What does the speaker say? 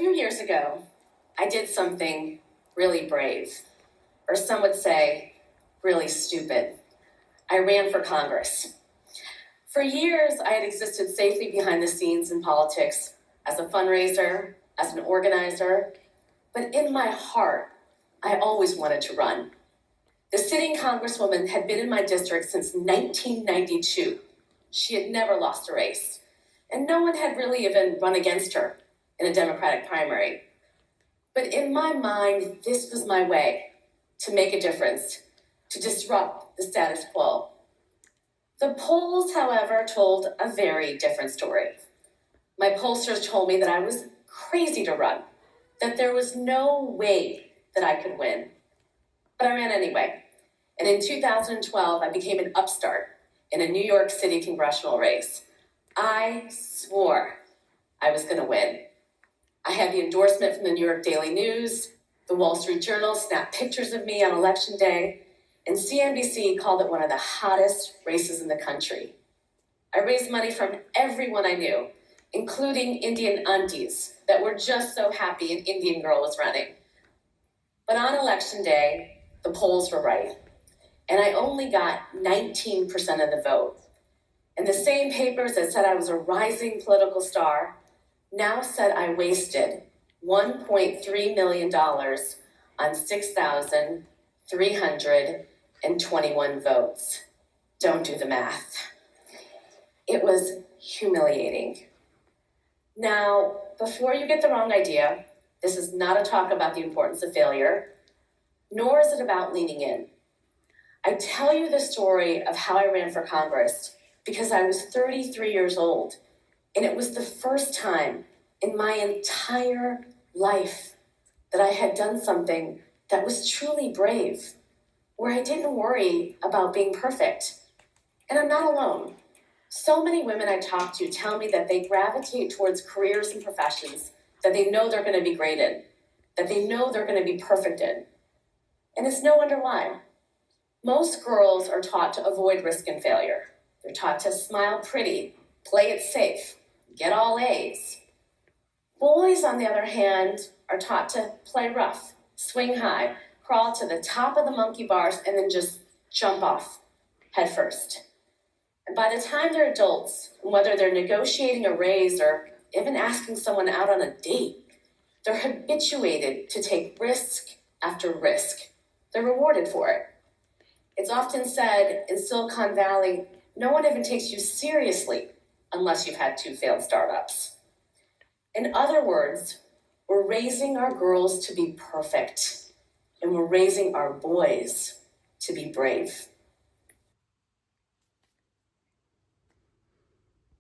few years ago, I did something really brave, or some would say really stupid. I ran for Congress. For years, I had existed safely behind the scenes in politics as a fundraiser, as an organizer, but in my heart, I always wanted to run. The sitting congresswoman had been in my district since 1992. She had never lost a race, and no one had really even run against her in a Democratic primary. But in my mind, this was my way to make a difference, to disrupt the status quo. The polls, however, told a very different story. My pollsters told me that I was crazy to run, that there was no way that I could win. But I ran anyway. And in 2012, I became an upstart in a New York City congressional race. I swore I was going to win. I had the endorsement from the New York Daily News, the Wall Street Journal snapped pictures of me on election day, and CNBC called it one of the hottest races in the country. I raised money from everyone I knew, including Indian aunties that were just so happy an Indian girl was running. But on election day, the polls were right, and I only got 19% of the vote. And the same papers that said I was a rising political star now said I wasted $1.3 million on 6,321 votes. Don't do the math. It was humiliating. Now, before you get the wrong idea, this is not a talk about the importance of failure, nor is it about leaning in. I tell you the story of how I ran for Congress because I was 33 years old, and it was the first time in my entire life that I had done something that was truly brave, where I didn't worry about being perfect. And I'm not alone. So many women I talk to tell me that they gravitate towards careers and professions that they know they're going to be great in, that they know they're going to be perfect in. And it's no wonder why. Most girls are taught to avoid risk and failure. They're taught to smile pretty, play it safe, get all A's. Boys, on the other hand, are taught to play rough, swing high, crawl to the top of the monkey bars, and then just jump off head first. And by the time they're adults, whether they're negotiating a raise or even asking someone out on a date, they're habituated to take risk after risk. They're rewarded for it. It's often said in Silicon Valley, no one even takes you seriously unless you've had 2 failed startups. In other words, we're raising our girls to be perfect, and we're raising our boys to be brave.